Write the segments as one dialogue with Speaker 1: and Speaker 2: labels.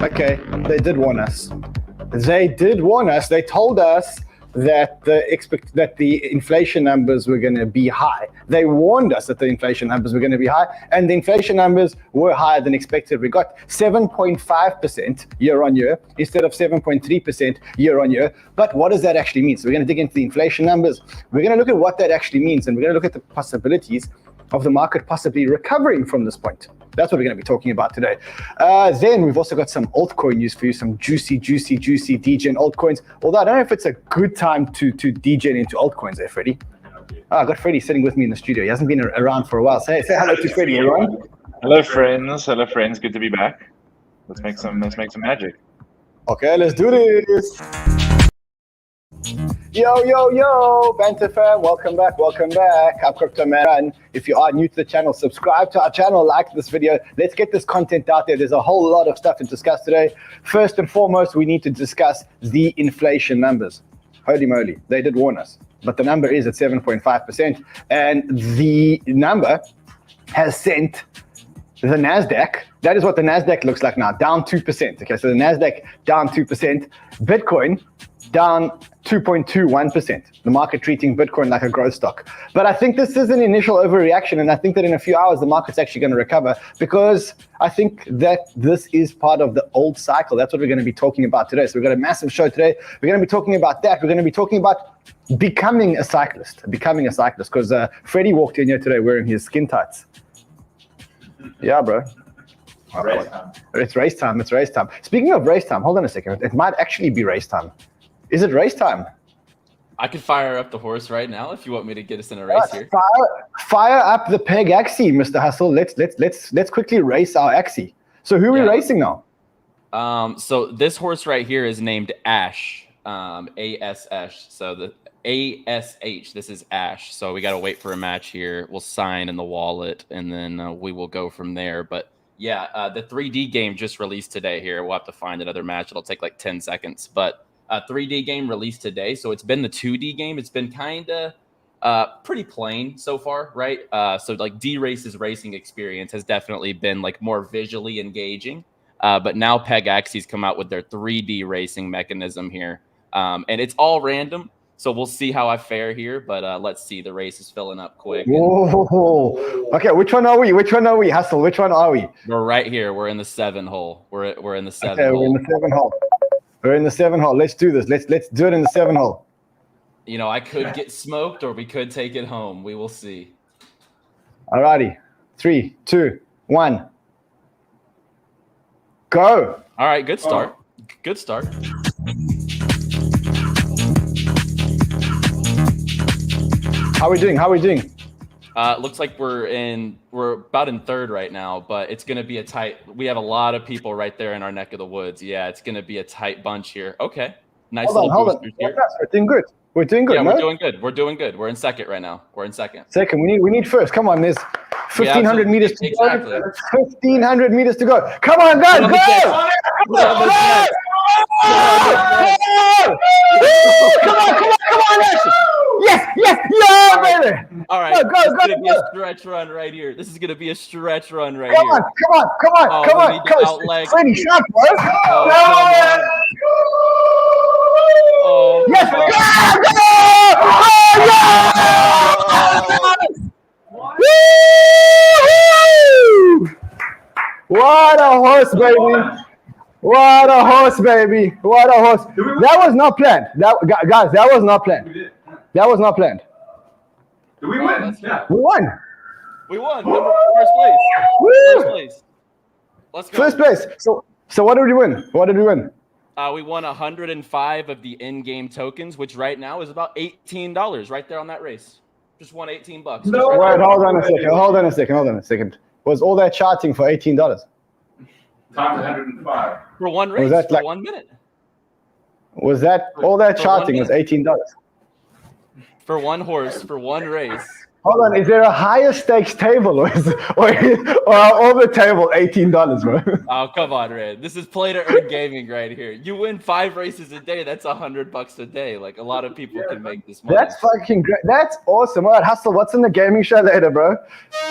Speaker 1: Okay, they did warn us. They did warn us. They told us that the inflation numbers were going to be high. They warned us that the inflation numbers were going to be high, and the inflation numbers were higher than expected. We got 7.5% year on year instead of 7.3% year on year. But what does that actually mean? So we're going to dig into the inflation numbers. We're going to look at what that actually means, and we're going to look at the possibilities of the market possibly recovering from this point. That's what we're going to be talking about today. Then we've also got some altcoin news for you, some juicy degen altcoins. Although I don't know if it's a good time to degen into altcoins there, Freddie. Oh, I got Freddie sitting with me in the studio. He hasn't been around for a while. Say hello to Freddie, everyone.
Speaker 2: Hello, friends. Hello, friends. Good to be back. Let's make some magic.
Speaker 1: Okay, let's do this. Yo, Banter fam, welcome back. I'm Crypto Man. If you are new to the channel, subscribe to our channel, like this video. Let's get this content out there. There's a whole lot of stuff to discuss today. First and foremost, we need to discuss the inflation numbers. Holy moly, they did warn us, but the number is at 7.5%, and the number has sent the NASDAQ, that is what the NASDAQ looks like now, down 2%. Okay, so the NASDAQ down 2%, Bitcoin down 2.21%. The market treating Bitcoin like a growth stock. But I think this is an initial overreaction, and I think that in a few hours the market's actually going to recover, because I think that this is part of the old cycle. That's what we're going to be talking about today. So we've got a massive show today. We're going to be talking about that. We're going to be talking about becoming a cyclist, because Freddie walked in here today wearing his skin tights. Yeah, bro. It's race time. Speaking of race time, hold on a second. It might actually be race time. Is it race time?
Speaker 3: I could fire up the horse right now if you want me to get us in a race here.
Speaker 1: Fire up the Pegaxy, Mr. Hustle. Let's quickly race our Axie. So who are we racing now?
Speaker 3: So this horse right here is named Ash. ASH. So the ASH. This is Ash. So we got to wait for a match here. We'll sign in the wallet, and then we will go from there. But yeah, the 3D game just released today here. We'll have to find another match. It'll take like 10 seconds. But 3D game released today. So it's been the 2D game. It's been kind of pretty plain so far, right? So like D-Race's racing experience has definitely been like more visually engaging. But now Pegaxy's come out with their 3D racing mechanism here. And it's all random. So we'll see how I fare here. But let's see. The race is filling up quick.
Speaker 1: Whoa. Okay, which one are we? Hustle, which one are we?
Speaker 3: We're right here. We're in the 7 hole. We're in the 7
Speaker 1: hole.
Speaker 3: We're
Speaker 1: in the 7 hole. We're in the 7 hole. Let's do this. Let's do it in the 7 hole.
Speaker 3: You know, I could get smoked, or we could take it home. We will see.
Speaker 1: Alrighty. 3, 2, 1. Go.
Speaker 3: All right. Good start. Good start.
Speaker 1: How are we doing?
Speaker 3: Looks like we're about in 3rd right now, but it's going to be a tight. We have a lot of people right there in our neck of the woods. Yeah, it's going to be a tight bunch here. Okay, nice little boosters here.
Speaker 1: We're doing good.
Speaker 3: Yeah,
Speaker 1: no?
Speaker 3: We're doing good. We're in 2nd right now.
Speaker 1: Second. We need first. Come on, there's 1,500 meters to go. 1,500 meters to go. Come on, guys, go! Come on, Yes, baby.
Speaker 3: All right,
Speaker 1: go.
Speaker 3: This is gonna be a stretch run right here. Come on.
Speaker 1: Come on. Freddie, shot, bro. Yes, What a horse, baby. What a horse. That was not planned. Guys, that was not planned. That was not planned.
Speaker 2: Did we win?
Speaker 1: Yeah. We won.
Speaker 3: First place. Let's go.
Speaker 1: First place. So what did we win?
Speaker 3: We won 105 of the in-game tokens, which right now is about $18 right there on that race. Just won $18.
Speaker 1: No. Wait, hold on a second. Was all that charting for $18?
Speaker 2: Times 105.
Speaker 3: For one race, for 1 minute.
Speaker 1: Was that all that charting was $18?
Speaker 3: For one horse, for one race.
Speaker 1: Hold on, is there a higher stakes table, or are all the table $18, bro?
Speaker 3: Oh, come on, Red. This is play to earn gaming right here. You win 5 races a day. That's $100 a day. Like, a lot of people can make this money.
Speaker 1: That's fucking great. That's awesome. All right, Hustle, what's in the gaming show later, bro?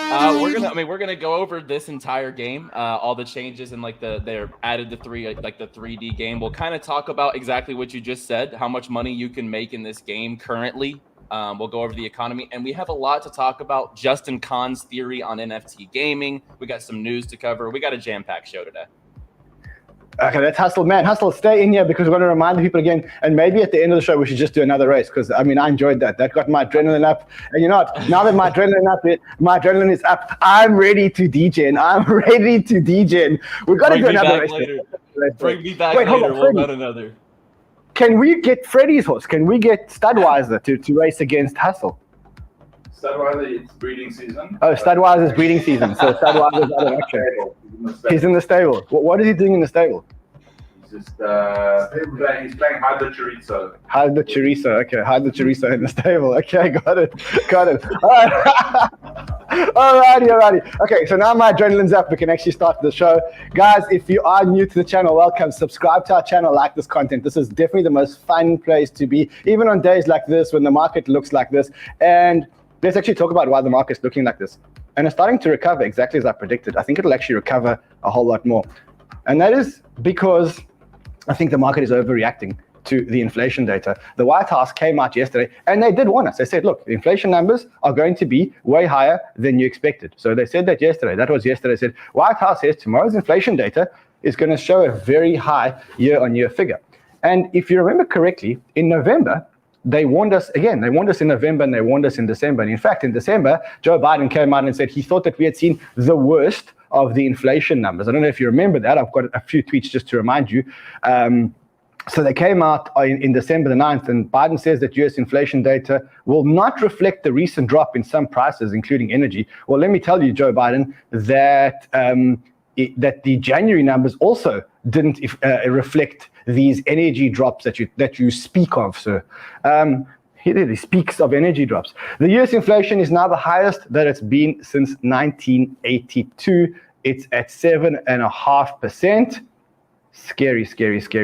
Speaker 3: We're gonna go over this entire game, all the changes and like they're added the 3D game. We'll kind of talk about exactly what you just said, how much money you can make in this game currently. We'll go over the economy, and we have a lot to talk about. Justin Kahn's theory on NFT gaming. We got some news to cover. We got a jam-packed show today.
Speaker 1: Okay, that's Hustle. Man, Hustle, stay in here because we're going to remind the people again, and maybe at the end of the show, we should just do another race because, I mean, I enjoyed that. That got my adrenaline up. And you know what? Now that my adrenaline is up, I'm ready to degen. We've got to do another race.
Speaker 3: Bring me back later. We'll run another.
Speaker 1: Can we get Freddie's horse? Can we get Studweiser to race against Hustle?
Speaker 4: Studweiser, it's breeding season.
Speaker 1: Oh, Studweiser's breeding season. So Studweiser's out of action. He's in the stable. What is he doing in the stable?
Speaker 4: He's just he's playing hide the chorizo.
Speaker 1: Hide the chorizo. Okay, hide the chorizo in the stable. Okay, got it. All right. Alrighty. Okay, so now my adrenaline's up. We can actually start the show. Guys, if you are new to the channel, welcome. Subscribe to our channel, like this content. This is definitely the most fun place to be, even on days like this when the market looks like this. And let's actually talk about why the market's looking like this. And it's starting to recover exactly as I predicted. I think it'll actually recover a whole lot more. And that is because I think the market is overreacting to the inflation data. The White House came out yesterday and they did warn us. They said, look, the inflation numbers are going to be way higher than you expected. So they said that yesterday. That was yesterday. They said, White House says tomorrow's inflation data is going to show a very high year-on-year figure. And if you remember correctly, in November, they warned us again. They warned us in November and they warned us in December. And in fact, in December, Joe Biden came out and said he thought that we had seen the worst of the inflation numbers. I don't know if you remember that. I've got a few tweets just to remind you. So they came out in December the 9th, and Biden says that U.S. inflation data will not reflect the recent drop in some prices, including energy. Well, let me tell you, Joe Biden, that that the January numbers also didn't reflect these energy drops that you speak of, sir. He speaks of energy drops. The U.S. inflation is now the highest that it's been since 1982. It's at 7.5%. Scary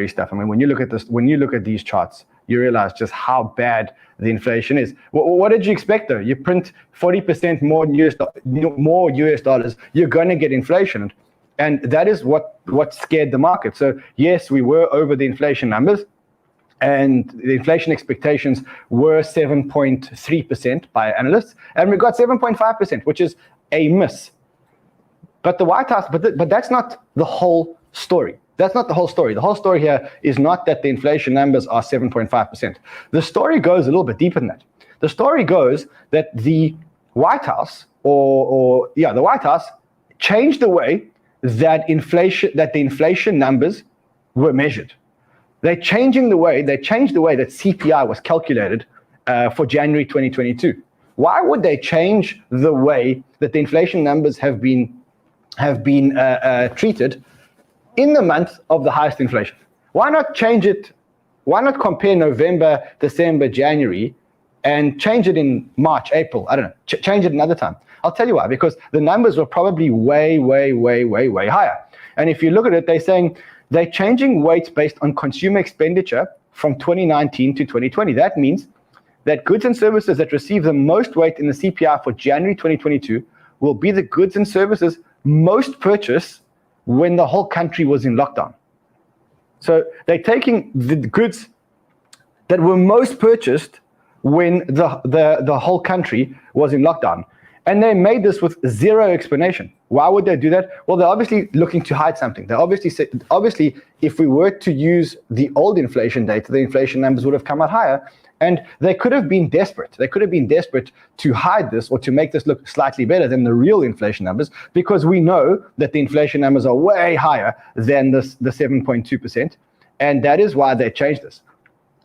Speaker 1: stuff. I mean, when you look at this, when you look at these charts, you realize just how bad the inflation is. What did you expect, though? You print 40% more US dollars, you're going to get inflation. And that is what scared the market. So yes, we were over the inflation numbers, and the inflation expectations were 7.3% by analysts, and we got 7.5%, which is a miss. But the White House, but that's not the whole story. That's not the whole story. The whole story here is not that the inflation numbers are 7.5%. The story goes a little bit deeper than that. The story goes that the White House, the White House changed the way that the inflation numbers were measured. They changed the way that CPI was calculated for January 2022. Why would they change the way that the inflation numbers have been treated in the month of the highest inflation? Why not change it? Why not compare November, December, January, and change it in March, April? I don't know. Change it another time. I'll tell you why. Because the numbers were probably way higher. And if you look at it, they're saying they're changing weights based on consumer expenditure from 2019 to 2020. That means that goods and services that receive the most weight in the CPI for January 2022 will be the goods and services most purchased when the whole country was in lockdown. So they're taking the goods that were most purchased when the whole country was in lockdown. And they made this with zero explanation. Why would they do that? Well, they're obviously looking to hide something. They obviously, if we were to use the old inflation data, the inflation numbers would have come out higher. And they could have been desperate. They could have been desperate to hide this or to make this look slightly better than the real inflation numbers, because we know that the inflation numbers are way higher than the 7.2%. And that is why they changed this.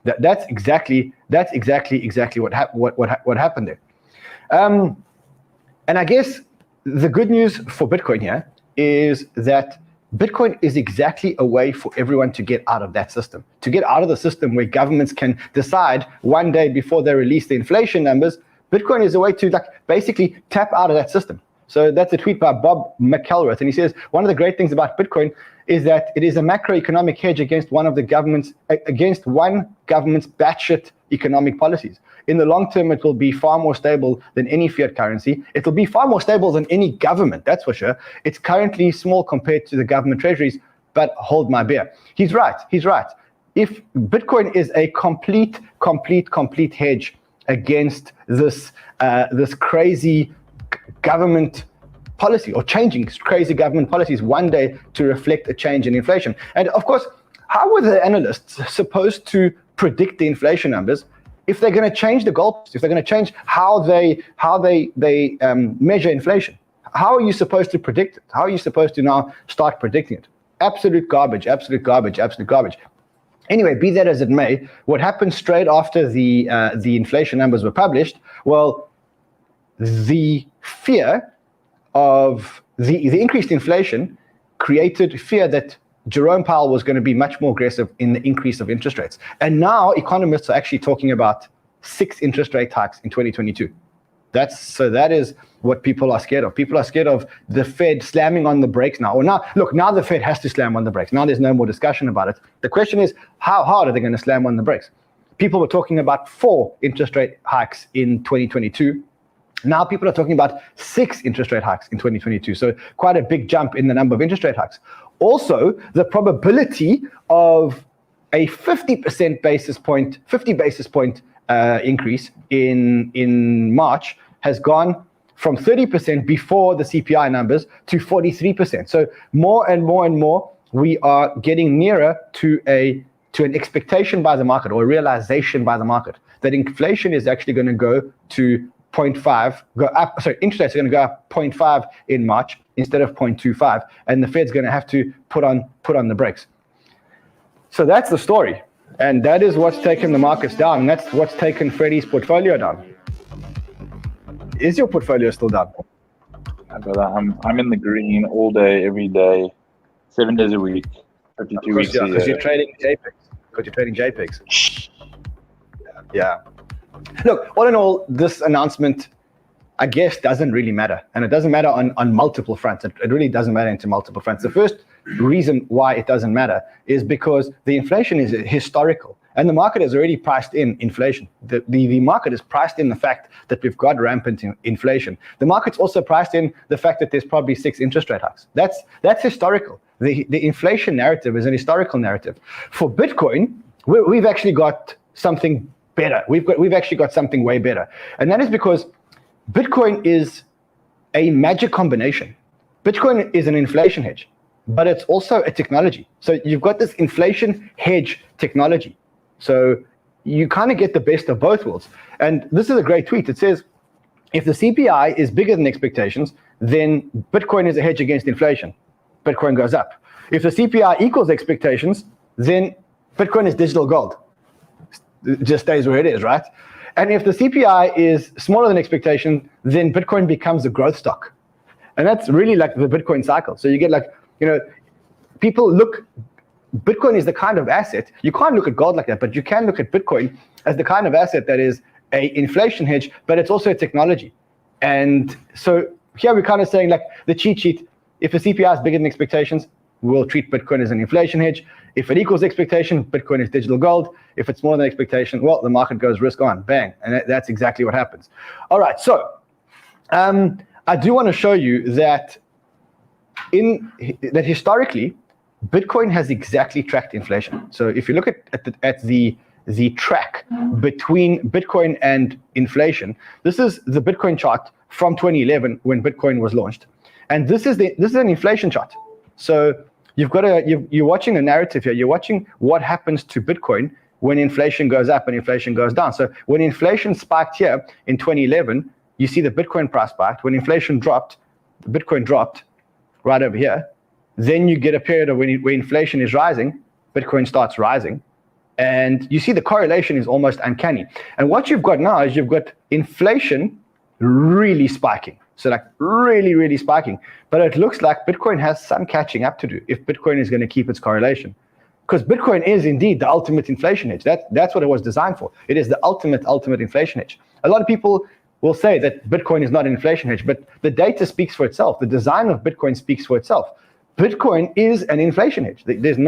Speaker 1: That's exactly what happened there. And I guess the good news for Bitcoin here is that Bitcoin is exactly a way for everyone to get out of that system, to get out of the system where governments can decide one day before they release the inflation numbers Bitcoin is a way to basically tap out of that system. So that's a tweet by Bob McElrath, and he says one of the great things about Bitcoin is that it is a macroeconomic hedge against one government's batshit economic policies. In the long term, it will be far more stable than any fiat currency. It will be far more stable than any government, that's for sure. It's currently small compared to the government treasuries, but hold my beer. He's right. If Bitcoin is a complete hedge against this crazy government policy, or changing crazy government policies one day to reflect a change in inflation. And of course, how were the analysts supposed to predict the inflation numbers if they're going to change the goalposts, if they're going to change how they measure inflation? How are you supposed to predict it? How are you supposed to now start predicting it? Absolute garbage. Anyway, be that as it may, what happened straight after the inflation numbers were published, well, the fear of the increased inflation created fear that Jerome Powell was going to be much more aggressive in the increase of interest rates. And now economists are actually talking about 6 interest rate hikes in 2022. That is what people are scared of. People are scared of the Fed slamming on the brakes now. Or now the Fed has to slam on the brakes. Now there's no more discussion about it. The question is, how hard are they going to slam on the brakes? People were talking about 4 interest rate hikes in 2022. Now people are talking about 6 interest rate hikes in 2022. So quite a big jump in the number of interest rate hikes. Also, the probability of a 50 basis point increase in March has gone from 30% before the CPI numbers to 43%. So more and more, we are getting nearer to an expectation by the market, or a realization by the market, that inflation is actually going to go to 0.5, go up. Sorry, interest rates are going to go up 0.5 in March instead of 0.25, and the Fed's going to have to put on the brakes. So that's the story, and that is what's taken the markets down, and that's what's taken Freddie's portfolio down. Is your portfolio still down?
Speaker 2: Brother, I'm in the green all day, every day, 7 days a week, 52 weeks a year.
Speaker 1: Because you're trading JPEGs. Yeah. Look, all in all, this announcement, I guess, doesn't really matter. And it doesn't matter on multiple fronts. It really doesn't matter into multiple fronts. The first reason why it doesn't matter is because the inflation is historical. And the market has already priced in inflation. The market has priced in the fact that we've got rampant inflation. The market's also priced in the fact that there's probably 6 interest rate hikes. That's historical. The inflation narrative is an historical narrative. For Bitcoin, we've actually got something better. We've actually got something way better. And that is because Bitcoin is a magic combination. Bitcoin is an inflation hedge, but it's also a technology. So you've got this inflation hedge technology. So you kind of get the best of both worlds. And this is a great tweet. It says, if the CPI is bigger than expectations, then Bitcoin is a hedge against inflation. Bitcoin goes up. If the CPI equals expectations, then Bitcoin is digital gold. It just stays where it is, right? And if the CPI is smaller than expectation, then Bitcoin becomes a growth stock. And that's really like the Bitcoin cycle. So you get people look, Bitcoin is the kind of asset, you can't look at gold like that, but you can look at Bitcoin as the kind of asset that is a inflation hedge, but it's also a technology. And so here we're kind of saying, like, the cheat sheet, if the CPI is bigger than expectations, we'll treat Bitcoin as an inflation hedge. If it equals expectation, Bitcoin is digital gold. If it's more than expectation, well, the market goes risk on, bang. And that's exactly what happens. All right, so I do want to show you that historically, Bitcoin has exactly tracked inflation. So if you look at the track between Bitcoin and inflation, this is the Bitcoin chart from 2011 when Bitcoin was launched, and this is an inflation chart. So you're watching a narrative here. You're watching what happens to Bitcoin when inflation goes up and inflation goes down. So when inflation spiked here in 2011, you see the Bitcoin price spiked. When inflation dropped, the Bitcoin dropped right over here. Then you get a period of where inflation is rising, Bitcoin starts rising, and you see the correlation is almost uncanny. And what you've got now is you've got inflation really spiking. So like really, really spiking. But it looks like Bitcoin has some catching up to do if Bitcoin is going to keep its correlation. Because Bitcoin is indeed the ultimate inflation hedge. That's what it was designed for. It is the ultimate inflation hedge. A lot of people will say that Bitcoin is not an inflation hedge, but the data speaks for itself. The design of Bitcoin speaks for itself. Bitcoin is an inflation hedge. There's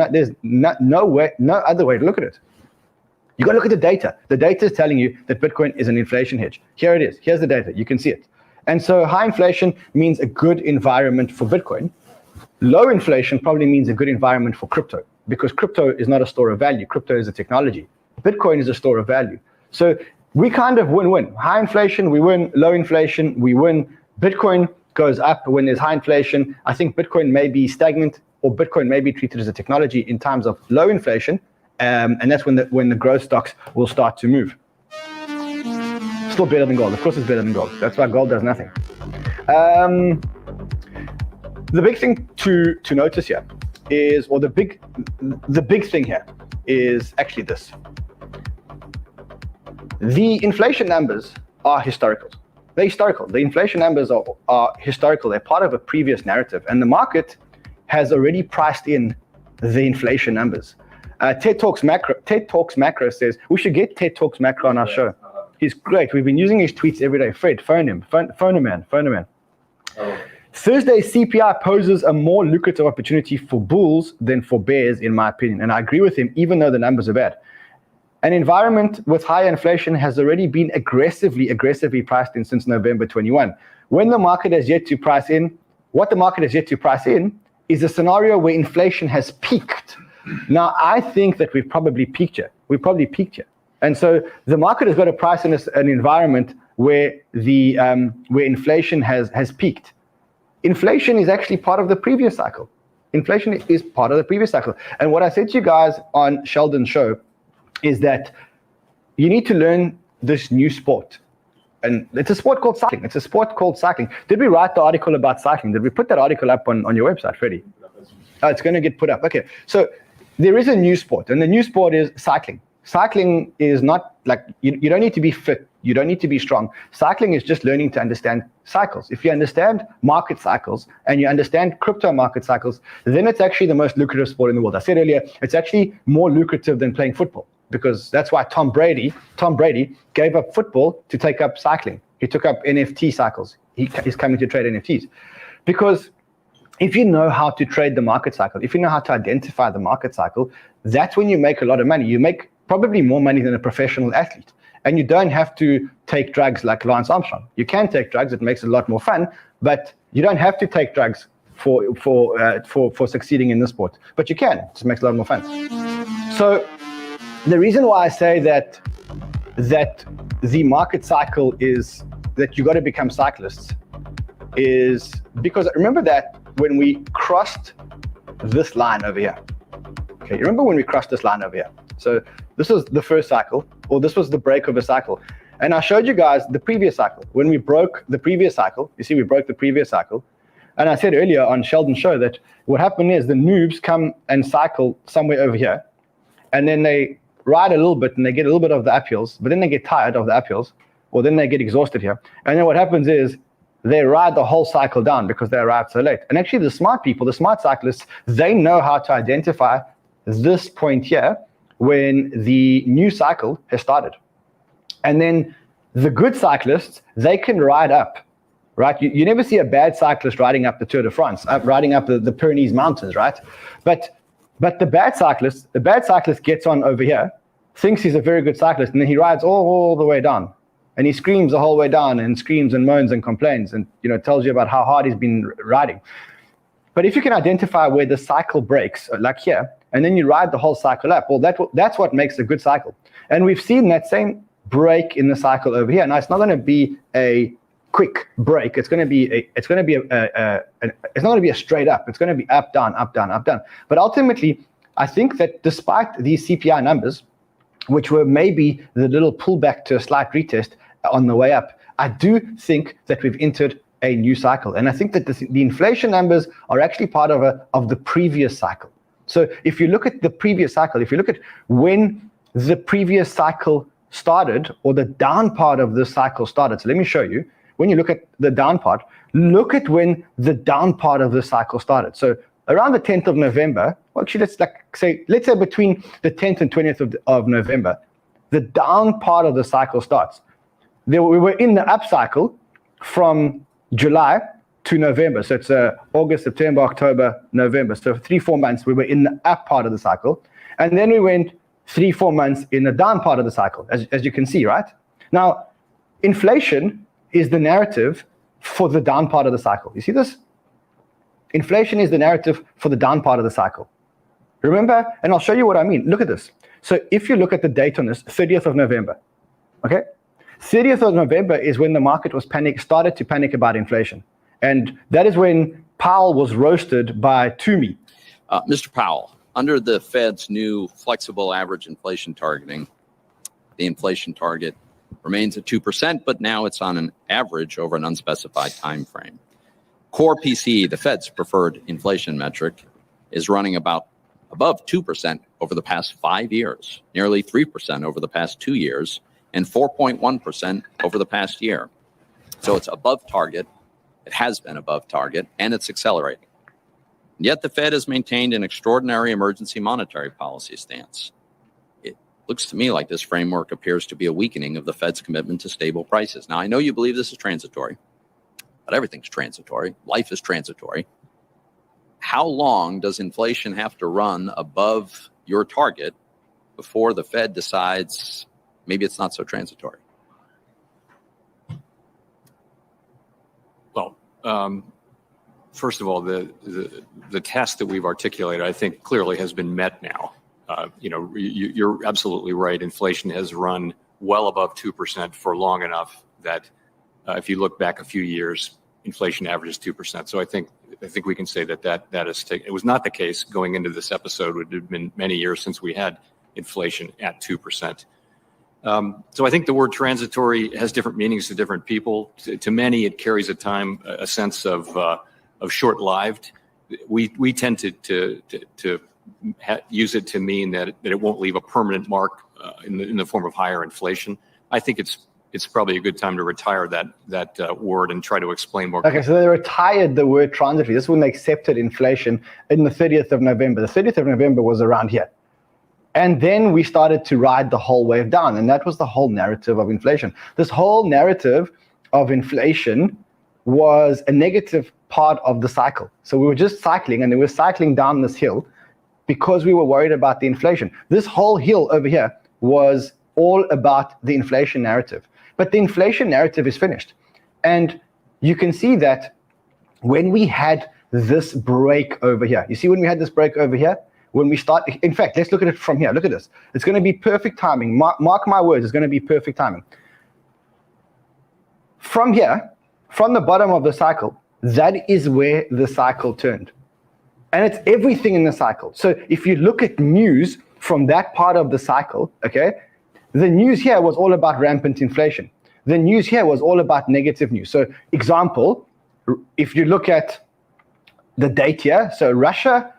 Speaker 1: no other way to look at it. You got to look at the data. The data is telling you that Bitcoin is an inflation hedge. Here it is. Here's the data. You can see it. And so high inflation means a good environment for Bitcoin. Low inflation probably means a good environment for crypto, because crypto is not a store of value. Crypto is a technology. Bitcoin is a store of value. So we kind of win-win. High inflation, we win. Low inflation, we win. Bitcoin goes up when there's high inflation. I think Bitcoin may be stagnant, or Bitcoin may be treated as a technology in times of low inflation. And that's when the growth stocks will start to move. Still better than gold. Of course it's better than gold. That's why gold does nothing. The big thing to notice here is, or the big thing here is actually this. The inflation numbers are historical. They're historical. The inflation numbers are historical. They're part of a previous narrative. And the market has already priced in the inflation numbers. Tedtalksmacro says, we should get Tedtalksmacro on our show. He's great. We've been using his tweets every day. Fred, phone him. Phone him, man. Thursday's CPI poses a more lucrative opportunity for bulls than for bears, in my opinion. And I agree with him, even though the numbers are bad. An environment with higher inflation has already been aggressively priced in since November 21. When the market has yet to price in, what the market has yet to price in is a scenario where inflation has peaked. Now, I think that we've probably peaked here. And so the market has got to price in an environment where where inflation has peaked. Inflation is actually part of the previous cycle. Inflation is part of the previous cycle. And what I said to you guys on Sheldon's show is that you need to learn this new sport. And it's a sport called cycling. Did we write the article about cycling? Did we put that article up on your website, Freddie? Oh, it's going to get put up. Okay. So there is a new sport, and the new sport is cycling. Cycling is not like, you don't need to be fit. You don't need to be strong. Cycling is just learning to understand cycles. If you understand market cycles and you understand crypto market cycles, then it's actually the most lucrative sport in the world. I said earlier, it's actually more lucrative than playing football, because that's why Tom Brady gave up football to take up cycling. He took up NFT cycles. He's coming to trade NFTs. Because if you know how to trade the market cycle, if you know how to identify the market cycle, that's when you make a lot of money. You make probably more money than a professional athlete. And you don't have to take drugs like Lance Armstrong. You can take drugs, it makes it a lot more fun, but you don't have to take drugs for succeeding in this sport. But you can, it just makes it a lot more fun. So the reason why I say that the market cycle is that you got to become cyclists is because remember that when we crossed this line over here. Okay, you remember when we crossed this line over here? So this was the first cycle, or this was the break of a cycle. And I showed you guys the previous cycle. When we broke the previous cycle, you see we broke the previous cycle. And I said earlier on Sheldon's show that what happened is the noobs come and cycle somewhere over here. And then they ride a little bit and they get a little bit of the uphills, but then they get tired of the uphills, or then they get exhausted here. And then what happens is they ride the whole cycle down because they arrived so late. And actually the smart people, the smart cyclists, they know how to identify this point here when the new cycle has started. And then the good cyclists, they can ride up, right? You never see a bad cyclist riding up the Tour de France, riding up the Pyrenees Mountains, right? But the bad cyclist gets on over here, thinks he's a very good cyclist, and then he rides all the way down. And he screams the whole way down and screams and moans and complains and tells you about how hard he's been riding. But if you can identify where the cycle breaks, like here, and then you ride the whole cycle up, well, that's what makes a good cycle. And we've seen that same break in the cycle over here. Now, it's not going to be a quick break. It's not going to be a straight up. It's going to be up, down, up, down, up, down. But ultimately, I think that despite these CPI numbers, which were maybe the little pullback to a slight retest on the way up, I do think that we've entered a new cycle. And I think that the inflation numbers are actually part of the previous cycle. So if you look at the previous cycle, if you look at when the previous cycle started, or the down part of the cycle started. So let me show you. When you look at the down part, look at when the down part of the cycle started. So around the 10th of November, well, actually, let's say between the 10th and 20th of November, the down part of the cycle starts. we were in the up cycle from July to November. So it's August, September, October, November. So 3-4 months we were in the up part of the cycle. And then we went 3-4 months in the down part of the cycle, as you can see, right? Now, inflation is the narrative for the down part of the cycle. You see this? Inflation is the narrative for the down part of the cycle. Remember, and I'll show you what I mean. Look at this. So if you look at the date on this, 30th of November, okay? 30th of November is when the market was started to panic about inflation. And that is when Powell was roasted by Toomey.
Speaker 5: Mr. Powell, under the Fed's new flexible average inflation targeting, the inflation target remains at 2%, but now it's on an average over an unspecified time frame. Core PCE, the Fed's preferred inflation metric, is running about above 2% over the past 5 years, nearly 3% over the past 2 years, and 4.1% over the past year. So it's above target. It has been above target, and it's accelerating. Yet the Fed has maintained an extraordinary emergency monetary policy stance. It looks to me like this framework appears to be a weakening of the Fed's commitment to stable prices. Now, I know you believe this is transitory, but everything's transitory. Life is transitory. How long does inflation have to run above your target before the Fed decides maybe it's not so transitory?
Speaker 6: Well, first of all, the test that we've articulated, I think, clearly has been met now. You're absolutely right. Inflation has run well above 2% for long enough that if you look back a few years, inflation averages 2%. So I think we can say that is taken. It was not the case going into this episode. It had been many years since we had inflation at 2%. So I think the word transitory has different meanings to different people. To many, it carries a sense of short-lived. We tend to use it to mean that it won't leave a permanent mark in the form of higher inflation. I think it's probably a good time to retire that word and try to explain more.
Speaker 1: Okay, so they retired the word transitory. This is when they accepted inflation in the 30th of November. The 30th of November was around here. And then we started to ride the whole wave down. And that was the whole narrative of inflation. This whole narrative of inflation was a negative part of the cycle. So we were just cycling, and we were cycling down this hill because we were worried about the inflation. This whole hill over here was all about the inflation narrative. But the inflation narrative is finished. And you can see that when we had this break over here, you see when we had this break over here, when we start, in fact, let's look at it from here. Look at this. It's going to be perfect timing. Mark my words, it's going to be perfect timing. From here, from the bottom of the cycle, that is where the cycle turned. And it's everything in the cycle. So if you look at news from that part of the cycle, okay, the news here was all about rampant inflation. The news here was all about negative news. So example, if you look at the date here, so Russia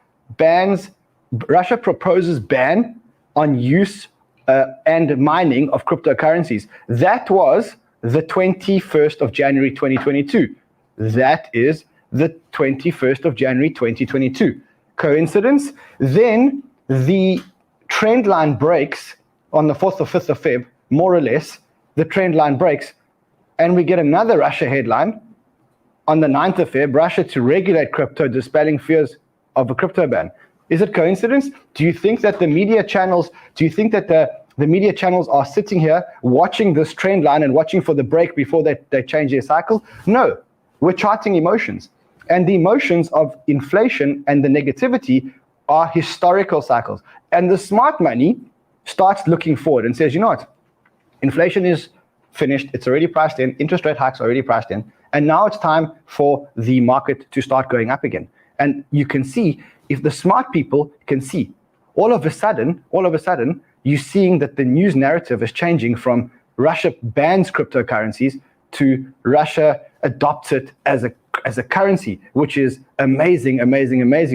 Speaker 1: proposes ban on use and mining of cryptocurrencies. That was the 21st of January 2022. That is the 21st of January 2022. Coincidence? Then the trend line breaks on the 4th or 5th of Feb, more or less, the trend line breaks, and we get another Russia headline on the 9th of Feb, Russia to regulate crypto, dispelling fears of a crypto ban. Is it coincidence? Do you think that the media channels are sitting here watching this trend line and watching for the break before they change their cycle? No, we're charting emotions. And the emotions of inflation and the negativity are historical cycles. And the smart money starts looking forward and says, you know what? Inflation is finished. It's already priced in. Interest rate hikes are already priced in. And now it's time for the market to start going up again. And you can see, if the smart people can see, all of a sudden, you're seeing that the news narrative is changing from Russia bans cryptocurrencies to Russia adopts it as a currency, which is amazing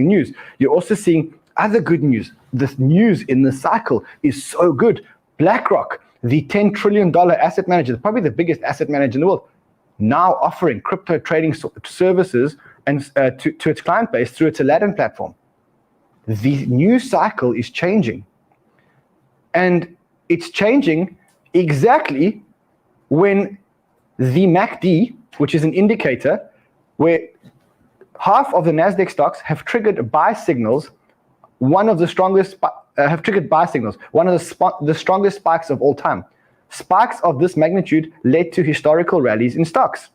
Speaker 1: news. You're also seeing other good news. This news in the cycle is so good. BlackRock, the $10 trillion asset manager, probably the biggest asset manager in the world, now offering crypto trading services and to its client base through its Aladdin platform. The news cycle is changing. And it's changing exactly when the MACD, which is an indicator where half of the NASDAQ stocks have triggered buy signals, one of the strongest the strongest spikes of all time. Spikes of this magnitude led to historical rallies in stocks.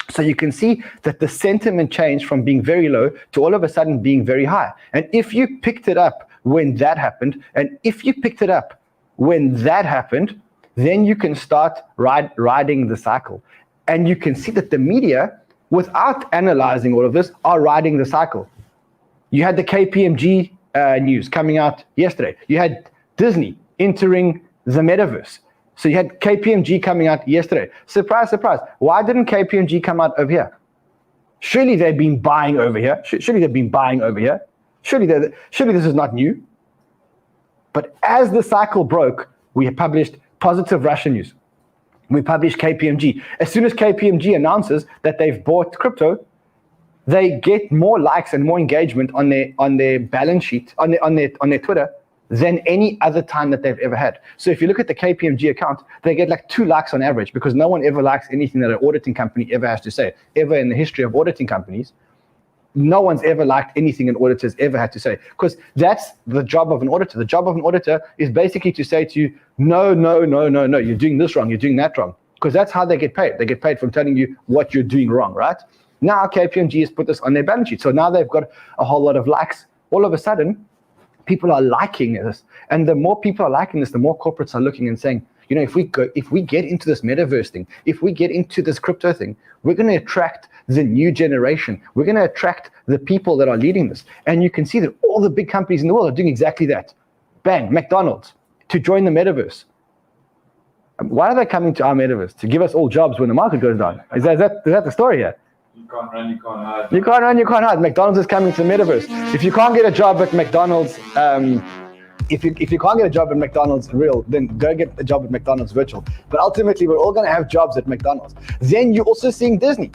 Speaker 1: So you can see that the sentiment changed from being very low to all of a sudden being very high. And if you picked it up when that happened, then you can start riding the cycle. And you can see that the media, without analyzing all of this, are riding the cycle. You had the KPMG news coming out yesterday. You had Disney entering the metaverse. So you had KPMG coming out yesterday. Surprise, surprise. Why didn't KPMG come out over here? Surely they've been buying over here. Surely this is not new. But as the cycle broke, we published positive Russian news. We published KPMG. As soon as KPMG announces that they've bought crypto, they get more likes and more engagement on their balance sheet, on their Twitter, than any other time that they've ever had. So if you look at the KPMG account, they get like 2 likes on average, because no one ever likes anything that an auditing company ever has to say. Ever in the history of auditing companies, no one's ever liked anything an auditor's ever had to say, because that's the job of an auditor. The job of an auditor is basically to say to you, no, you're doing this wrong, you're doing that wrong, because that's how they get paid. They get paid from telling you what you're doing wrong, right? Now KPMG has put this on their balance sheet. So now they've got a whole lot of likes. All of a sudden, people are liking this. And the more people are liking this, the more corporates are looking and saying, you know, if we get into this metaverse thing, if we get into this crypto thing, we're going to attract the new generation. We're going to attract the people that are leading this. And you can see that all the big companies in the world are doing exactly that. Bang, McDonald's, to join the metaverse. Why are they coming to our metaverse? To give us all jobs when the market goes down. Is that the story here?
Speaker 4: You can't run, you can't hide.
Speaker 1: You can't run, you can't hide. McDonald's is coming to the metaverse. If you can't get a job at McDonald's, if you can't get a job at McDonald's real, then go get a job at McDonald's virtual. But ultimately, we're all going to have jobs at McDonald's. Then you're also seeing Disney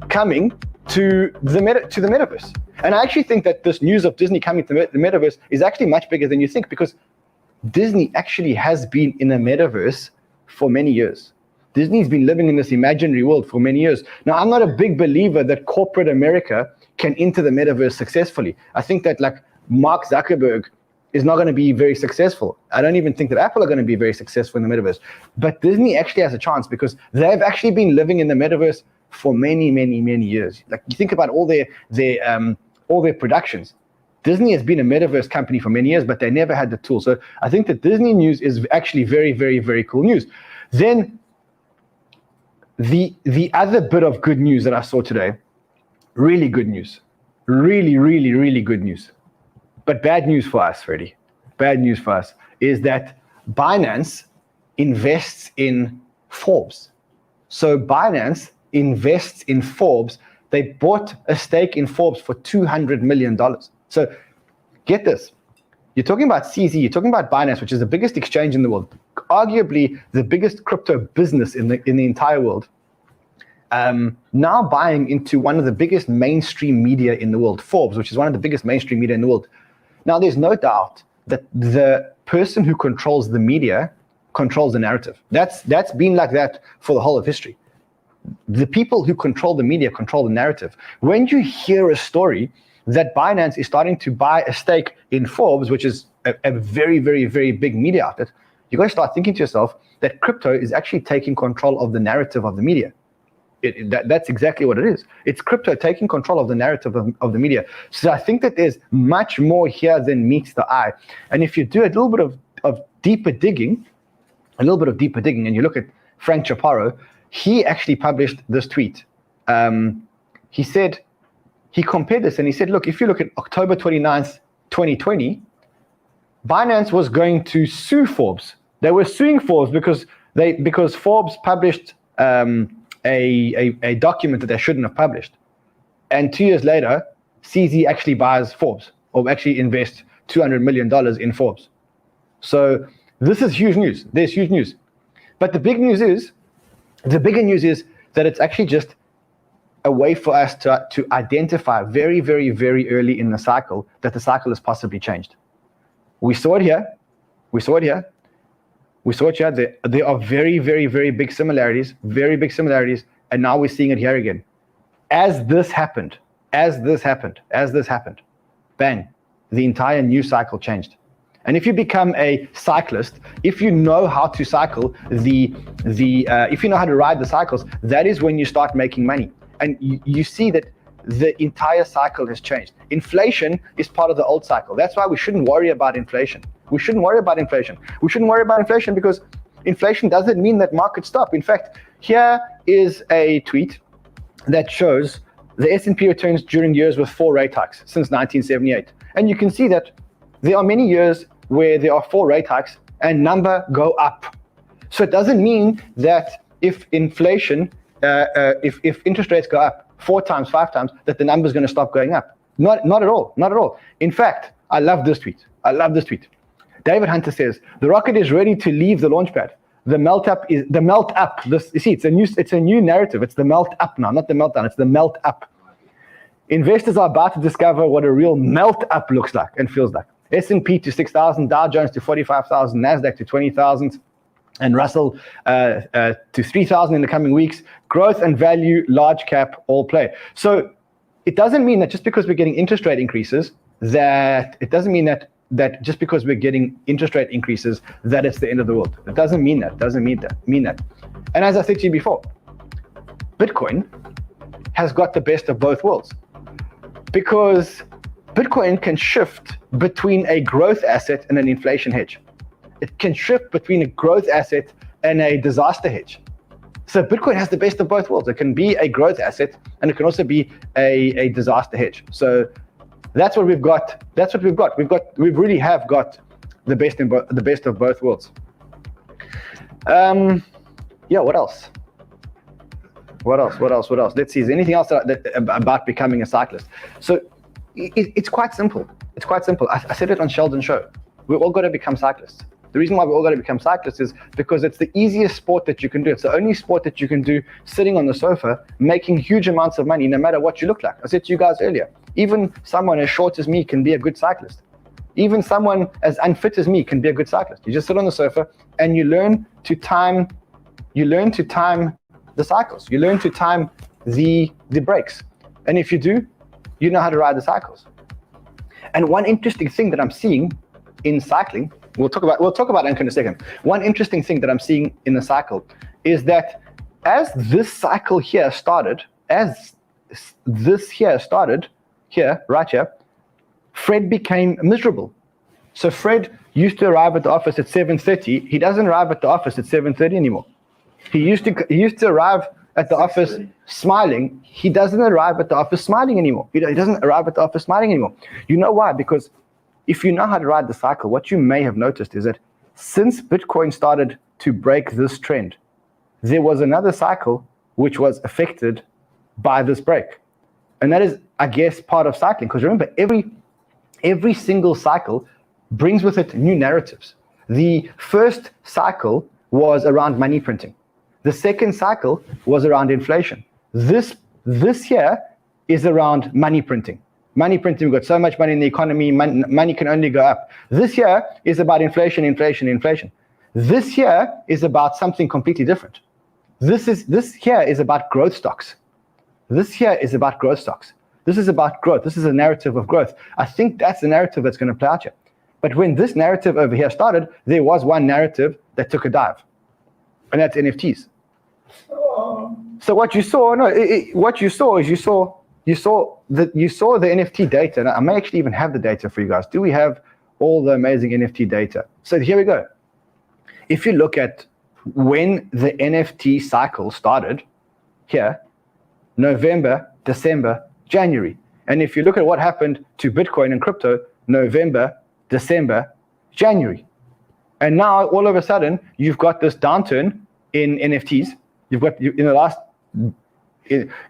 Speaker 1: coming to the metaverse. And I actually think that this news of Disney coming to the metaverse is actually much bigger than you think, because Disney actually has been in the metaverse for many years. Disney's been living in this imaginary world for many years. Now, I'm not a big believer that corporate America can enter the metaverse successfully. I think that like Mark Zuckerberg is not going to be very successful. I don't even think that Apple are going to be very successful in the metaverse. But Disney actually has a chance, because they've actually been living in the metaverse for many, many, many years. Like, you think about all their productions. Disney has been a metaverse company for many years, but they never had the tool. So I think that Disney news is actually very, very, very cool news. Then the other bit of good news that I saw today, really good news, really, really, really good news, but bad news for us, Freddie. Bad news for us is that Binance invests in Forbes. So Binance invests in Forbes. They bought a stake in Forbes for $200 million. So get this. You're talking about CZ, you're talking about Binance, which is the biggest exchange in the world, arguably the biggest crypto business in the entire world, now buying into one of the biggest mainstream media in the world, Forbes, which is one of the biggest mainstream media in the world. Now, there's no doubt that the person who controls the media controls the narrative. That's been like that for the whole of history. The people who control the media control the narrative. When you hear a story that Binance is starting to buy a stake in Forbes, which is a very, very, very big media outlet, you're going to start thinking to yourself that crypto is actually taking control of the narrative of the media. That's exactly what it is. It's crypto taking control of the narrative of the media. So I think that there's much more here than meets the eye. And if you do a little bit of deeper digging, and you look at Frank Chaparro, he actually published this tweet. He said, he compared this and he said, look, if you look at October 29th, 2020, Binance was going to sue Forbes. They were suing Forbes because Forbes published a document that they shouldn't have published. And 2 years later, CZ actually buys Forbes, or actually invests $200 million in Forbes. So this is huge news. There's huge news. But the bigger news is that it's actually just a way for us to identify very, very, very early in the cycle that the cycle has possibly changed. We saw it here. We saw it here. There are very, very, very big similarities, and now we're seeing it here again. As this happened, bang, the entire news cycle changed. And if you become a cyclist, if you know how to cycle if you know how to ride the cycles, that is when you start making money. And you see that the entire cycle has changed. Inflation is part of the old cycle. That's why we shouldn't worry about inflation. We shouldn't worry about inflation because inflation doesn't mean that markets stop. In fact, here is a tweet that shows the S&P returns during years with 4 rate hikes since 1978. And you can see that there are many years where there are 4 rate hikes and number go up. So it doesn't mean that if inflation, if interest rates go up 4 times, 5 times, that the number is going to stop going up. Not at all. In fact, I love this tweet. David Hunter says, the rocket is ready to leave the launch pad. The melt up. This, you see, it's a new narrative. It's the melt up now, not the meltdown. It's the melt up. Investors are about to discover what a real melt up looks like and feels like. S&P to 6,000, Dow Jones to 45,000, Nasdaq to 20,000, and Russell to 3,000 in the coming weeks. Growth and value, large cap, all play. So it doesn't mean that just because we're getting interest rate increases, that it's the end of the world. It doesn't mean that. And as I said to you before, Bitcoin has got the best of both worlds, because Bitcoin can shift between a growth asset and an inflation hedge. It can shift between a growth asset and a disaster hedge. So Bitcoin has the best of both worlds. It can be a growth asset and it can also be a disaster hedge. So that's what we've got. We really have got the best of both worlds. Yeah. What else? Let's see. Is there anything else about becoming a cyclist? So it's quite simple. I said it on Sheldon's show. We're all going to become cyclists. The reason why we're all going to become cyclists is because it's the easiest sport that you can do. It's the only sport that you can do sitting on the sofa, making huge amounts of money, no matter what you look like. I said to you guys earlier, even someone as short as me can be a good cyclist. Even someone as unfit as me can be a good cyclist. You just sit on the sofa and you learn to time the cycles. You learn to time the brakes. And if you do, you know how to ride the cycles. And one interesting thing that I'm seeing in cycling, we'll talk about anchor in a second. One interesting thing that I'm seeing in the cycle is that as this cycle here started, right here, Fred became miserable. So Fred used to arrive at the office at 7:30. He doesn't arrive at the office at 7:30 anymore. He used to arrive at the office smiling. He doesn't arrive at the office smiling anymore. He doesn't arrive at the office smiling anymore. You know why? Because if you know how to ride the cycle, what you may have noticed is that since Bitcoin started to break this trend, there was another cycle which was affected by this break. And that is, I guess, part of cycling. Because remember, every single cycle brings with it new narratives. The first cycle was around money printing. The second cycle was around inflation. This here is around money printing. Money printing, we've got so much money in the economy, money can only go up. This here is about inflation. This here is about something completely different. This here is about growth stocks. This is about growth. This is a narrative of growth. I think that's the narrative that's going to play out here. But when this narrative over here started, there was one narrative that took a dive, and that's NFTs. So what you saw is you saw the NFT data, and I may actually even have the data for you guys. Do we have all the amazing NFT data? So here we go. If you look at when the NFT cycle started, here, November, December, January. And if you look at what happened to Bitcoin and crypto, November, December, January. And now all of a sudden, you've got this downturn in NFTs. You've got, in the last,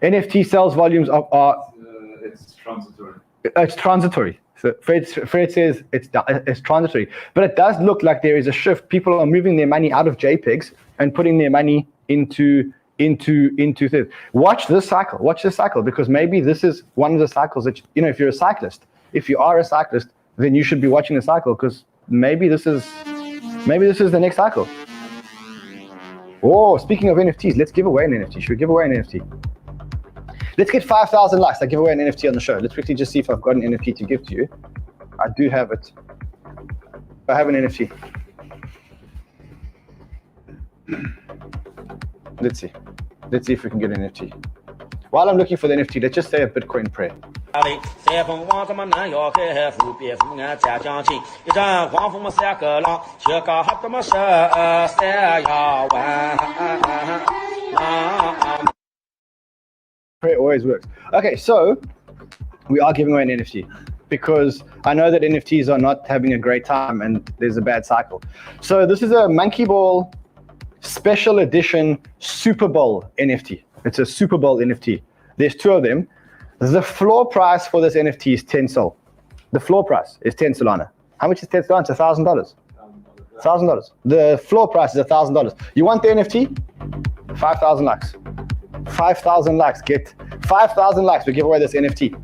Speaker 1: NFT sales volumes are
Speaker 4: it's transitory.
Speaker 1: It's transitory. So Fred says it's transitory. But it does look like there is a shift. People are moving their money out of JPEGs and putting their money into this. Watch this cycle, because maybe this is one of the cycles that, if you're a cyclist, if you are a cyclist, then you should be watching the cycle, because maybe this is the next cycle. Oh, speaking of NFTs, let's give away an NFT. Should we give away an NFT? Let's get 5,000 likes. I give away an NFT on the show. Let's quickly just see if I've got an NFT to give to you. I do have it. I have an NFT. Let's see. Let's see if we can get an NFT. While I'm looking for the NFT, let's just say a Bitcoin prayer. Prayer always works. Okay, so we are giving away an NFT because I know that NFTs are not having a great time and there's a bad cycle. So this is a Monkey Ball special edition Super Bowl NFT. It's a Super Bowl NFT. There's 2 of them. The floor price for this NFT is 10 sol. The floor price is 10 Solana. How much is 10 Solana? It's $1,000. $1,000. The floor price is $1,000. You want the NFT? 5,000 likes. 5,000 likes. Get 5,000 likes. We give away this NFT.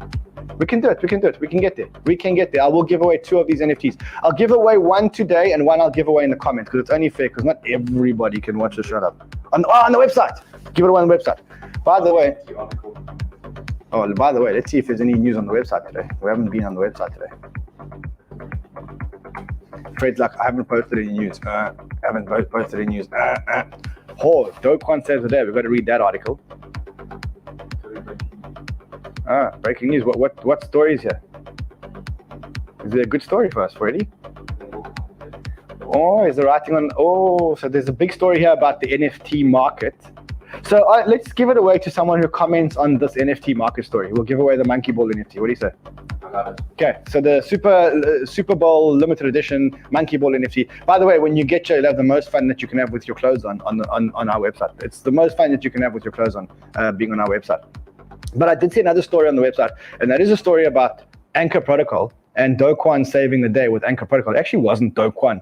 Speaker 1: We can do it. We can do it. We can get there. We can get there. I will give away 2 of these NFTs. I'll give away 1 today and 1 I'll give away in the comments because it's only fair because not everybody can watch the show up. On the website. Give it away on the website. By the way, let's see if there's any news on the website today. We haven't been on the website today. Fred's like, I haven't posted any news. Haven't posted any news. KuCoin says today. We've got to read that article. Breaking news. What story is here? Is there a good story for us, Freddy? Oh, is the writing on? Oh, so there's a big story here about the NFT market. So let's give it away to someone who comments on this NFT market story. We'll give away the Monkey Ball NFT. What do you say?
Speaker 4: I got it.
Speaker 1: Okay, so the Super Bowl limited edition Monkey Ball NFT. By the way, when you get you'll have the most fun that you can have with your clothes on our website. It's the most fun that you can have with your clothes on being on our website. But I did see another story on the website, and that is a story about Anchor Protocol and KuCoin saving the day with Anchor Protocol. It actually wasn't KuCoin.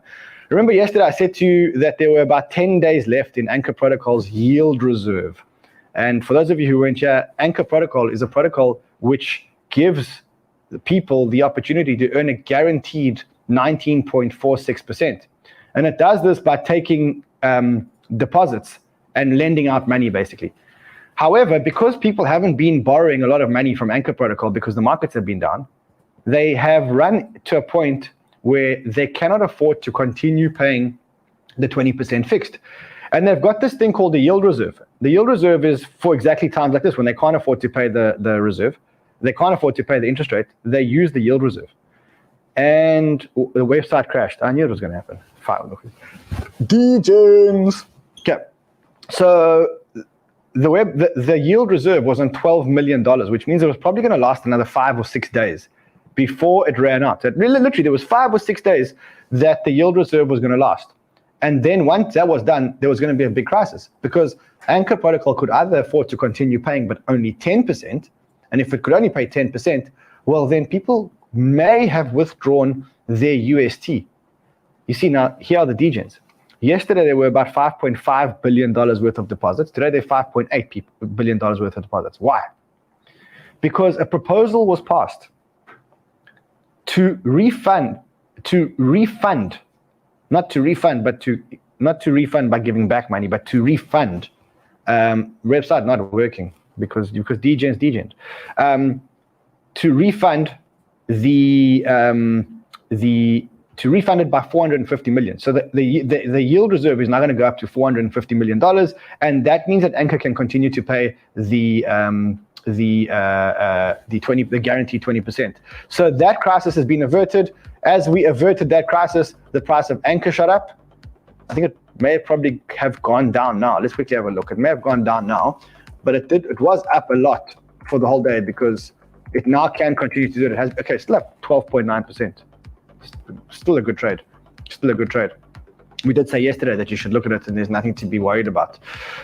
Speaker 1: Remember yesterday I said to you that there were about 10 days left in Anchor Protocol's yield reserve. And for those of you who weren't here, Anchor Protocol is a protocol which gives the people the opportunity to earn a guaranteed 19.46%. And it does this by taking deposits and lending out money, basically. However, because people haven't been borrowing a lot of money from Anchor Protocol because the markets have been down, they have run to a point where they cannot afford to continue paying the 20% fixed. And they've got this thing called the yield reserve. The yield reserve is for exactly times like this when they can't afford to pay the reserve, they can't afford to pay the interest rate, they use the yield reserve. And the website crashed. I knew it was going to happen. Degens. Okay. So the yield reserve was on $12 million, which means it was probably going to last another 5 or 6 days before it ran out. Literally, there was 5 or 6 days that the yield reserve was going to last. And then once that was done, there was going to be a big crisis because Anchor Protocol could either afford to continue paying, but only 10%. And if it could only pay 10%, well, then people may have withdrawn their UST. You see, now, here are the degens. Yesterday, there were about $5.5 billion worth of deposits. Today, they're $5.8 billion worth of deposits. Why? Because a proposal was passed to refund, not to refund by giving back money, but to refund. Website not working because degens. To refund to refund it by 450 million. So the yield reserve is now going to go up to $450 million, and that means that Anchor can continue to pay the guaranteed 20%. So that crisis has been averted. As we averted that crisis, the price of Anchor shot up. I think it may probably have gone down now. Let's quickly have a look. It may have gone down now, but it was up a lot for the whole day because it now can continue to do it. It has still up 12.9%. Still a good trade. Still a good trade. We did say yesterday that you should look at it and there's nothing to be worried about.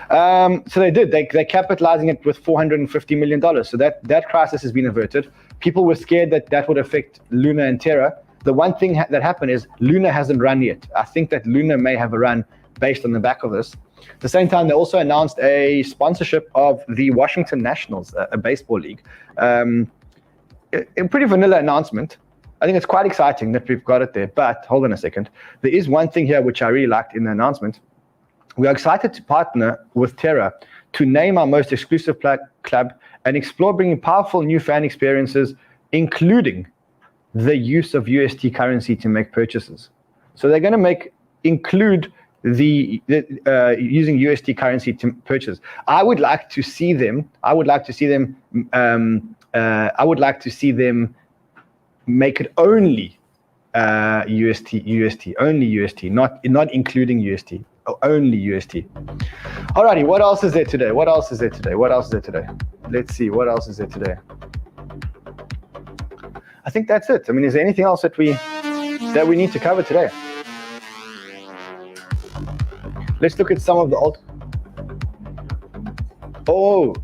Speaker 1: So they did. They're capitalizing it with $450 million. So that crisis has been averted. People were scared that would affect Luna and Terra. The one thing that happened is Luna hasn't run yet. I think that Luna may have a run based on the back of this. At the same time, they also announced a sponsorship of the Washington Nationals, a baseball league. A pretty vanilla announcement. I think it's quite exciting that we've got it there, but hold on a second. There is one thing here which I really liked in the announcement. We are excited to partner with Terra to name our most exclusive club and explore bringing powerful new fan experiences, including the use of UST currency to make purchases. So they're going to include the using UST currency to purchase. I would like to see them make it only UST, not including UST, only UST. Alrighty, what else is there today? Let's see, what else is there today? I think that's it. I mean, is there anything else that we need to cover today? Let's look at some of the all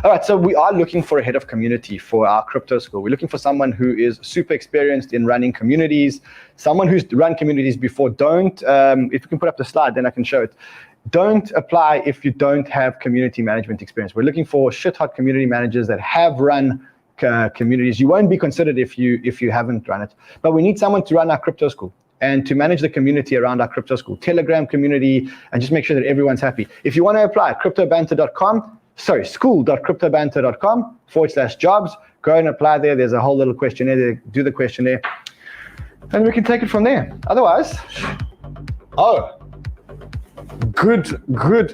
Speaker 1: right. So we are looking for a head of community for our crypto school. We're looking for someone who is super experienced in running communities, someone who's run communities before. Don't, if you can put up the slide, then I can show it. Don't apply if you don't have community management experience. We're looking for shit hot community managers that have run communities. You won't be considered if you haven't run it. But we need someone to run our crypto school and to manage the community around our crypto school, Telegram community, and just make sure that everyone's happy. If you want to apply, school.cryptobanter.com/jobs. Go and apply there. There's a whole little questionnaire there. Do the questionnaire, and we can take it from there. Otherwise, good.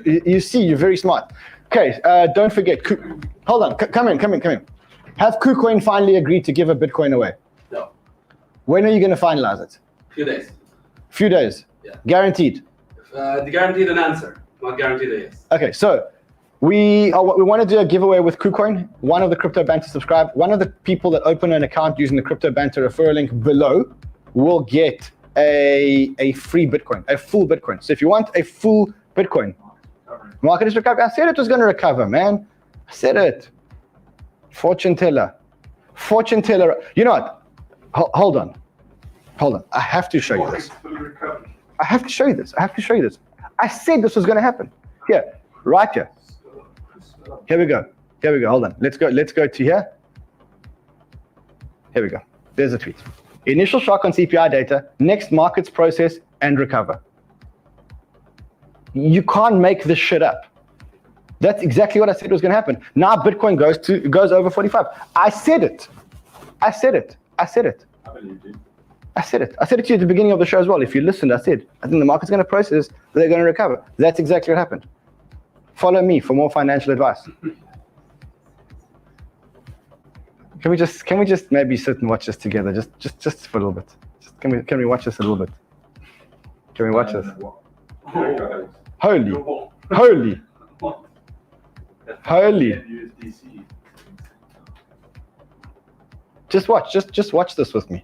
Speaker 1: You see, you're very smart. Okay, don't forget. Hold on, come in. Have KuCoin finally agreed to give a Bitcoin away?
Speaker 7: No.
Speaker 1: When are you going to finalize it?
Speaker 7: Few days. Yeah.
Speaker 1: Guaranteed?
Speaker 7: Guaranteed an answer, not guaranteed a yes.
Speaker 1: Okay, so we want to do a giveaway with KuCoin. One of the Crypto Banter one of the people that open an account using the Crypto Banter referral link below will get a free Bitcoin, a full Bitcoin. So if you want a full Bitcoin, market is recovering. I said it was going to recover, man. I said it. Fortune teller. You know what? Hold on. I have to show you this. I said this was going to happen. Here, right here. Here we go. Hold on. Let's go to here. Here we go. There's a tweet. Initial shock on CPI data. Next markets process and recover. You can't make this shit up. That's exactly what I said was going to happen. Now Bitcoin goes over 45. I said it. I said it to you at the beginning of the show as well. If you listened, I think the market's going to process, they're going to recover. That's exactly what happened. Follow me for more financial advice. Can we just maybe sit and watch this together, just for a little bit? Can we watch this a little bit? Can we watch this? Holy. Just watch this with me.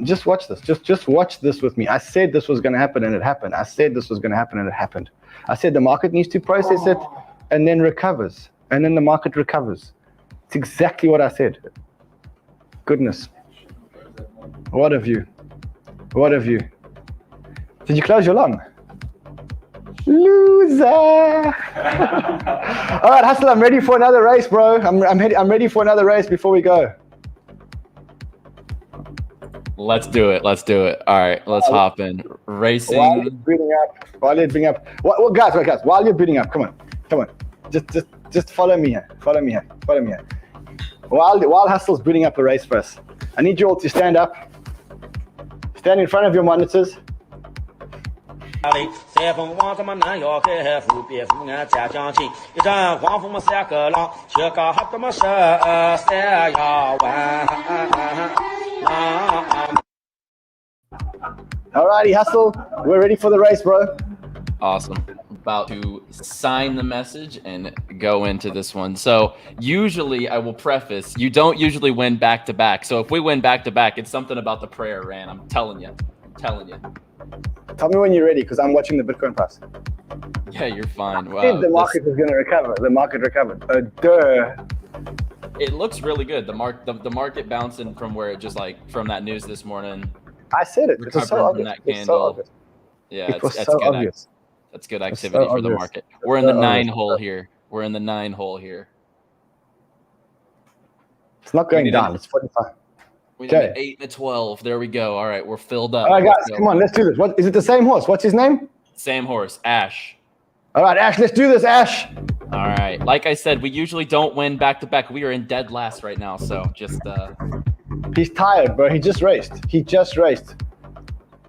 Speaker 1: Just watch this. Just watch this with me. I said this was going to happen and it happened. I said I said the market needs to process it and then recovers. And then the market recovers. It's exactly what I said. Goodness. What of you? Did you close your lung? Loser. All right, Hustle, I'm ready for another race, bro. I'm ready for another race before we go.
Speaker 3: Let's do it. All right, let's hop in. Racing.
Speaker 1: While you're building up. Well, guys, while you're building up, come on. Just follow me here. While Hustle's building up a race for us, I need you all to stand up. Stand in front of your monitors. Alrighty, Hustle, we're ready for the race, bro.
Speaker 3: Awesome. About to sign the message and go into this one. So usually I will preface, you don't usually win back to back. So if we win back to back, it's something about the prayer, Ran. I'm telling you.
Speaker 1: Tell me when you're ready, because I'm watching the Bitcoin price.
Speaker 3: Yeah, you're fine. Wow,
Speaker 1: the market is going to recover. The market recovered.
Speaker 3: It looks really good. The market bouncing from where it just from that news this morning.
Speaker 1: I said it. It was so obvious.
Speaker 3: Yeah,
Speaker 1: it was so obvious.
Speaker 3: That's good activity for the market. We're in the 9 hole here.
Speaker 1: It's not going down. It's 45.
Speaker 3: We need an 8 and a 12. There we go. All right, we're filled up.
Speaker 1: All right, guys, come on, let's do this. What is it? The same horse? What's his name?
Speaker 3: Same horse, Ash.
Speaker 1: All right, Ash, let's do this, Ash.
Speaker 3: All right. Like I said, we usually don't win back to back. We are in dead last right now, so just
Speaker 1: He's tired, bro. He just raced.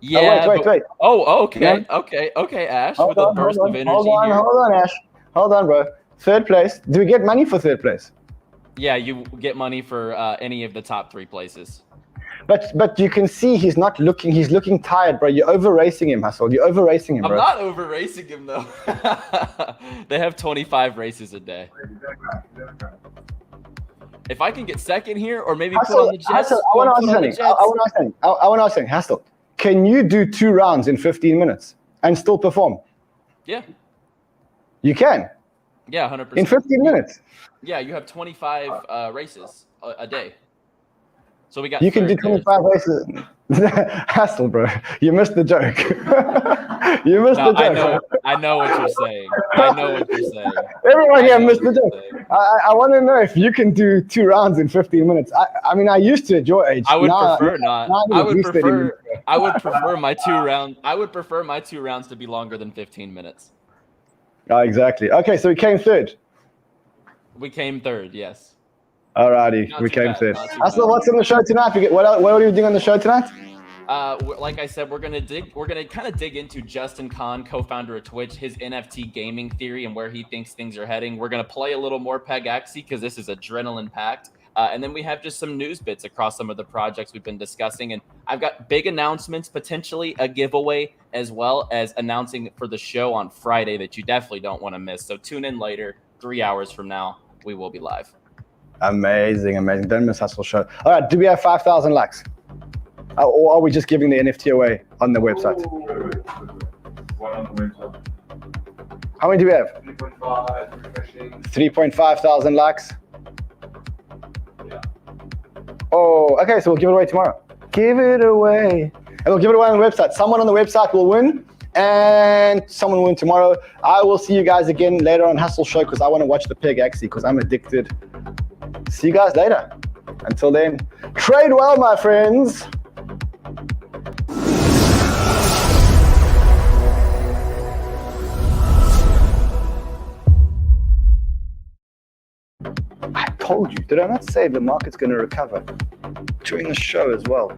Speaker 3: yeah.
Speaker 1: Wait.
Speaker 3: Oh, okay.
Speaker 1: Yeah.
Speaker 3: Okay, Ash,
Speaker 1: Hold
Speaker 3: with a
Speaker 1: on,
Speaker 3: burst of energy
Speaker 1: hold on,
Speaker 3: here.
Speaker 1: hold on, Ash. Hold on, bro. Third place. Do we get money for third place?
Speaker 3: Yeah, you get money for any of the top 3 places.
Speaker 1: But you can see he's not looking. He's looking tired, bro. You're over racing him, Hustle. You're over racing him, bro.
Speaker 3: I'm not over racing him though. They have 25 races a day. If I can get second here, or maybe put on the Jets.
Speaker 1: Hustle, I want to ask something. Hustle, can you do 2 rounds in 15 minutes and still perform?
Speaker 3: Yeah.
Speaker 1: You can.
Speaker 3: Yeah, 100%.
Speaker 1: In 15 minutes.
Speaker 3: Yeah, you have 25 races a day. So we got.
Speaker 1: You can do 25 races. Hustle, bro. You missed the joke. You missed the joke.
Speaker 3: I know what you're saying.
Speaker 1: Everyone here missed the joke. I want to know if you can do 2 rounds in 15 minutes. I mean, I used to at your age.
Speaker 3: I would prefer not. I would prefer my 2 rounds. I would prefer my 2 rounds to be longer than 15 minutes.
Speaker 1: Oh, exactly. Okay, so we came third.
Speaker 3: We came third, yes.
Speaker 1: Alrighty, we came third. Hustle, what's on the show tonight? What are you doing on the show tonight?
Speaker 3: Like I said, we're gonna kind of dig into Justin Kahn, co-founder of Twitch, his NFT gaming theory and where he thinks things are heading. We're gonna play a little more Pegaxy because this is adrenaline packed. And then we have just some news bits across some of the projects we've been discussing. And I've got big announcements, potentially a giveaway, as well as announcing for the show on Friday that you definitely don't want to miss. So tune in later, 3 hours from now, we will be live.
Speaker 1: Amazing. Don't miss Hustle show. All right, do we have 5,000 likes? Or are we just giving the NFT away on the website?
Speaker 4: One on the website.
Speaker 1: How many do we have?
Speaker 4: 3.5.
Speaker 1: 3.5 thousand likes.
Speaker 4: Yeah.
Speaker 1: Oh, okay, so we'll give it away tomorrow. Give it away. And we'll give it away on the website. Someone on the website will win, and someone will win tomorrow. I will see you guys again later on Hustle Show because I want to watch the Pegaxy because I'm addicted. See you guys later. Until then, trade well, my friends. I told you, did I not say the market's going to recover during the show as well?